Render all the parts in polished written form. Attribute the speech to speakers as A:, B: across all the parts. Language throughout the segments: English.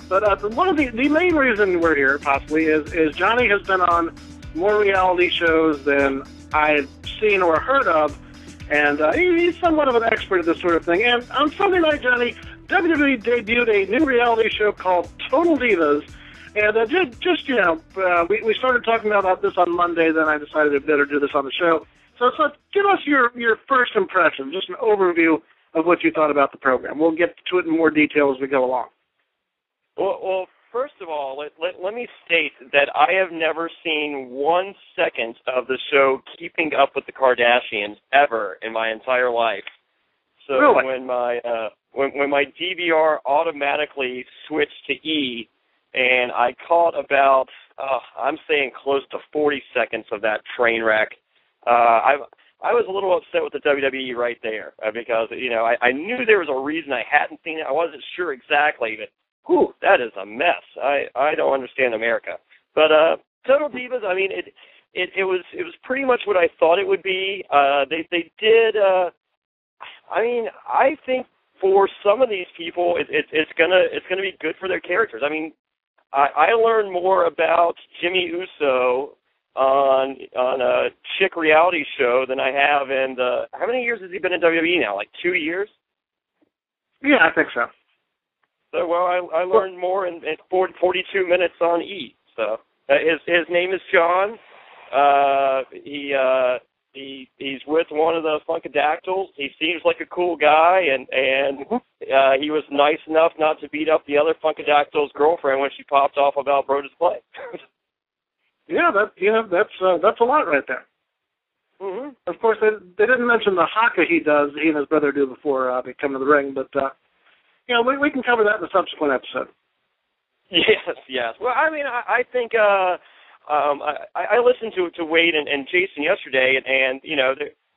A: But one of the main reason we're here, possibly, is Johnny has been on more reality shows than I've seen or heard of, and he's somewhat of an expert at this sort of thing. And on Sunday night, Johnny, WWE debuted a new reality show called Total Divas. And we started talking about this on Monday, then I decided I'd better do this on the show. So give us your first impression, just an overview of what you thought about the program. We'll get to it in more detail as we go along.
B: Well, first of all, let me state that I have never seen 1 second of the show Keeping Up with the Kardashians ever in my entire life. So
A: really?
B: when my DVR automatically switched to E, and I caught about, I'm saying close to 40 seconds of that train wreck, I was a little upset with the WWE right there because, I knew there was a reason I hadn't seen it. I wasn't sure exactly, but whew, that is a mess. I don't understand America. But Total Divas, I mean, it was pretty much what I thought it would be. They did. I think for some of these people, it's gonna be good for their characters. I mean, I learned more about Jimmy Uso on a chick reality show than I have in how many years has he been in WWE now? Like 2 years?
A: Yeah, I think so.
B: So, well, I learned more in 42 minutes on E. So, his name is John. He's with one of the Funkadactyls. He seems like a cool guy, and he was nice enough not to beat up the other Funkadactyl's girlfriend when she popped off about Bro Display.
A: Yeah, that's a lot right there.
B: Mm-hmm.
A: Of course, they didn't mention the haka he and his brother do before they come to the ring, but we can cover that in a subsequent episode.
B: Yes. Well, I mean, I think I listened to Wade and Jason yesterday, and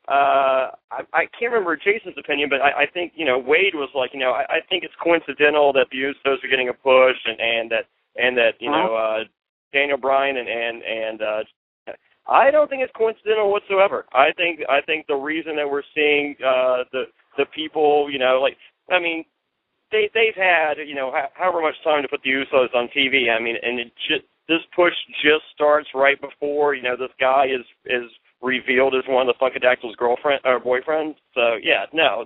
B: I can't remember Jason's opinion, but I think Wade was like, I think it's coincidental that the Usos are getting a push, and that Daniel Bryan and I don't think it's coincidental whatsoever. I think the reason that we're seeing the people, they've had however much time to put the Usos on TV. I mean, and this push just starts right before this guy is revealed as one of the Funkadactyl's girlfriend or boyfriends. So yeah, no,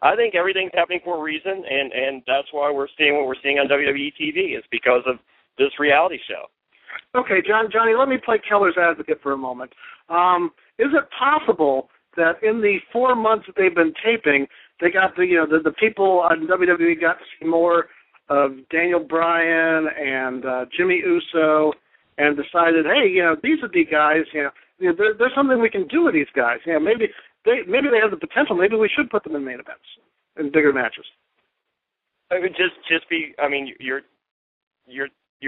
B: I think everything's happening for a reason, and that's why we're seeing what we're seeing on WWE TV is because of this reality show.
A: Okay, Johnny, let me play Keller's advocate for a moment. Is it possible that in the 4 months that they've been taping, they got the people on WWE got to see more of Daniel Bryan and Jimmy Uso, and decided, hey, these are the guys. There's something we can do with these guys. Maybe they have the potential. Maybe we should put them in main events, in bigger matches.
B: It would just be. I mean, you're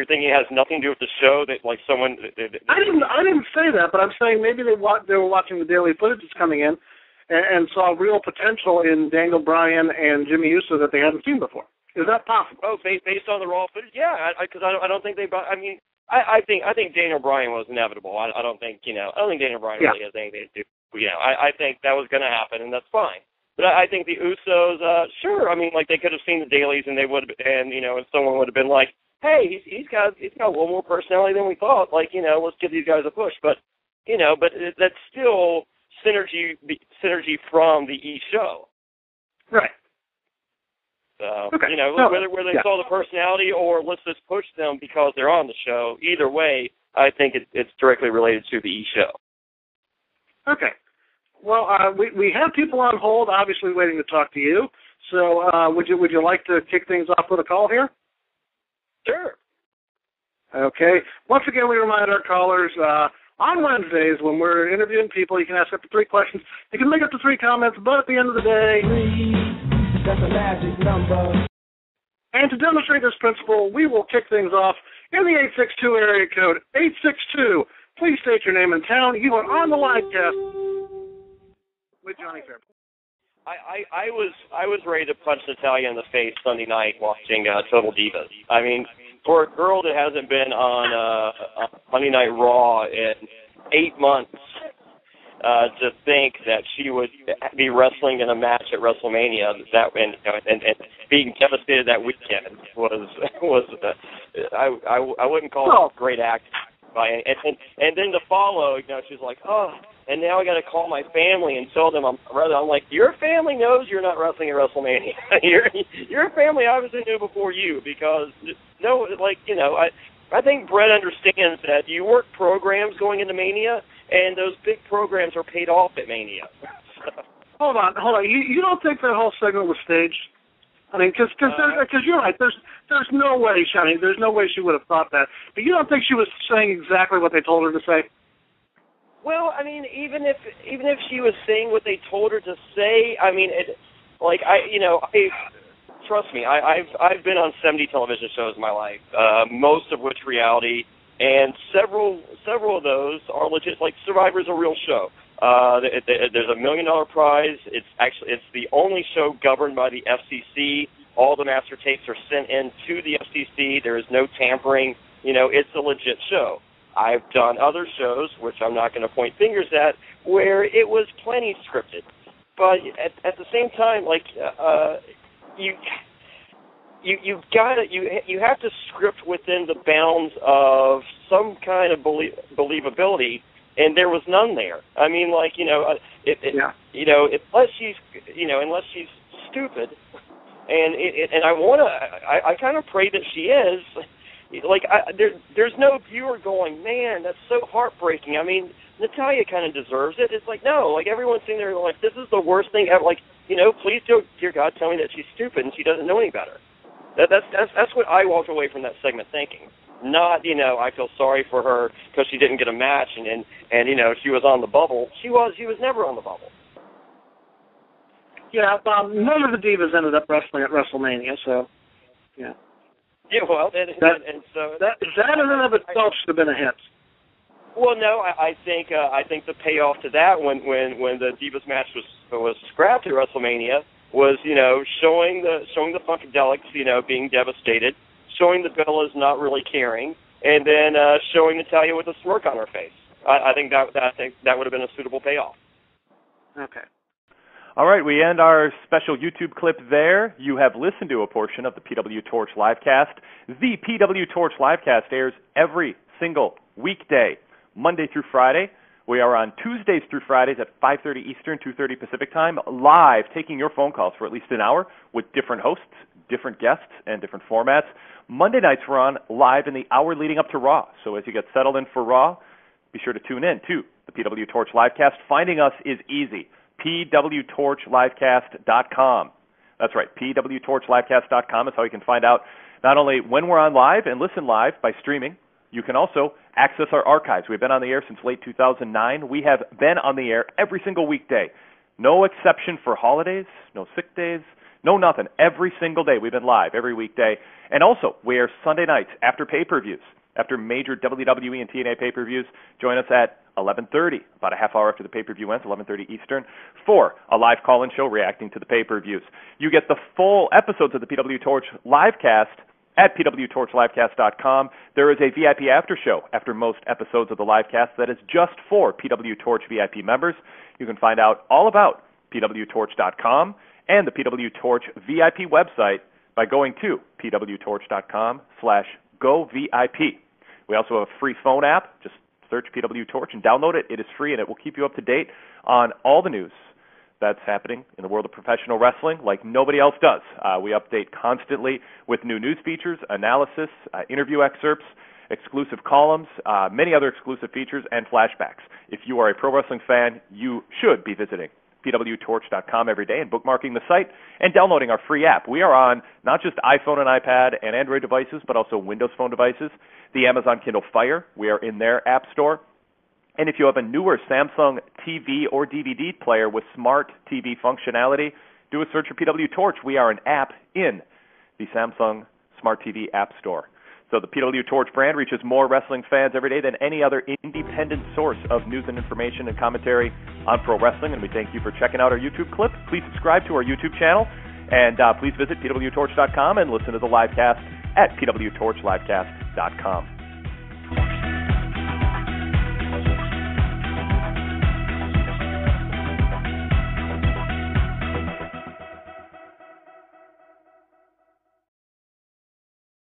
B: thinking it has nothing to do with the show that like someone.
A: I didn't say that, but I'm saying maybe they were watching the daily footage that's coming in, and saw real potential in Daniel Bryan and Jimmy Uso that they hadn't seen before. Is that possible?
B: Oh, based on the raw footage, yeah. Because I don't think they. I mean, I think Daniel Bryan was inevitable. I don't think Daniel Bryan really has anything to do. I think that was going to happen, and that's fine. But I think the Usos, sure. I mean, like they could have seen the dailies, and they would, and someone would have been like, hey, he's got a little more personality than we thought. Like, let's give these guys a push. But that's still synergy from the E show.
A: Right.
B: So,
A: okay.
B: Whether they saw the personality or let's just push them because they're on the show, either way, I think it's directly related to the E show.
A: Okay. Well, we have people on hold, obviously waiting to talk to you. So would you like to kick things off with a call here?
B: Sure.
A: Okay. Once again, we remind our callers, on Wednesdays when we're interviewing people, you can ask up to 3 questions. You can make up to 3 comments, but at the end of the day, that's a magic number. And to demonstrate this principle, we will kick things off in the 862 area code. 862. Please state your name and town. You are on the livecast with Jonny Fairplay.
B: I was ready to punch Natalia in the face Sunday night watching Total Divas. I mean, for a girl that hasn't been on Monday Night Raw in 8 months, to think that she would be wrestling in a match at WrestleMania and being devastated that weekend was I wouldn't call it a great act. And then to follow, she's like, oh, and now I got to call my family and tell them I'm like, your family knows you're not wrestling at WrestleMania. your family obviously knew before you, because I think Brett understands that you work programs going into Mania, and those big programs are paid off at Mania.
A: Hold on. You don't think that whole segment was staged? I mean, because you're right. There's no way, Shani. There's no way she would have thought that. But you don't think she was saying exactly what they told her to say?
B: Well, I mean, even if she was saying what they told her to say, I mean, trust me, I've been on 70 television shows in my life, most of which reality, and several of those are legit. Like Survivor's a real show. There's $1 million prize. It's the only show governed by the FCC. All the master tapes are sent in to the FCC. There is no tampering. It's a legit show. I've done other shows, which I'm not going to point fingers at, where it was plenty scripted. But at the same time, like you have to script within the bounds of some kind of believability, and there was none there. I mean, like unless she's stupid, and I kind of pray that she is. Like, there's no viewer going, man, that's so heartbreaking. I mean, Natalya kind of deserves it. It's like, no, like, everyone's sitting there like, this is the worst thing ever. Like, please, dear God, tell me that she's stupid and she doesn't know any better. That's what I walked away from that segment thinking. Not, I feel sorry for her because she didn't get a match and she was on the bubble. She was never on the bubble.
A: Yeah, none of the Divas ended up wrestling at WrestleMania, so, yeah.
B: Yeah, well, that in
A: and of itself should have been a hit.
B: Well, no, I think the payoff to that when the Divas match was scrapped at WrestleMania was showing the Funkadelics being devastated, showing the Bellas not really caring, and then showing Natalya with a smirk on her face. I think that would have been a suitable payoff.
A: Okay.
C: All right, we end our special YouTube clip there. You have listened to a portion of the PWTorch Livecast. The PWTorch Livecast airs every single weekday, Monday through Friday. We are on Tuesdays through Fridays at 5:30 Eastern, 2:30 Pacific Time, live, taking your phone calls for at least an hour with different hosts, different guests, and different formats. Monday nights we're on live in the hour leading up to Raw. So as you get settled in for Raw, be sure to tune in to the PWTorch Livecast. Finding us is easy. PWTorchLivecast.com. That's right, PWTorchLivecast.com is how you can find out not only when we're on live and listen live by streaming, you can also access our archives. We've been on the air since late 2009. We have been on the air every single weekday. No exception for holidays, no sick days, no nothing. Every single day we've been live, every weekday. And also, we air Sunday nights after pay-per-views. After major WWE and TNA pay-per-views, join us at 11:30, about a half hour after the pay-per-view ends, 11:30 Eastern, for a live call-in show reacting to the pay-per-views. You get the full episodes of the PWTorch Livecast at PWTorchLivecast.com. There is a VIP after show after most episodes of the Livecast that is just for PWTorch VIP members. You can find out all about PWTorch.com and the PWTorch VIP website by going to PWTorch.com/GoVIP. We also have a free phone app. Just search PWTorch and download it. It is free, and it will keep you up to date on all the news that's happening in the world of professional wrestling like nobody else does. We update constantly with new news features, analysis, interview excerpts, exclusive columns, many other exclusive features, and flashbacks. If you are a pro wrestling fan, you should be visiting PWTorch.com every day and bookmarking the site and downloading our free app. We are on not just iPhone and iPad and Android devices, but also Windows Phone devices, the Amazon Kindle Fire. We are in their app store. And if you have a newer Samsung TV or DVD player with smart TV functionality, do a search for PWTorch. We are an app in the Samsung Smart TV App Store. So the PWTorch brand reaches more wrestling fans every day than any other independent source of news and information and commentary on pro wrestling, and we thank you for checking out our YouTube clip. Please subscribe to our YouTube channel, and please visit PWTorch.com and listen to the livecast at PWTorchLivecast.com.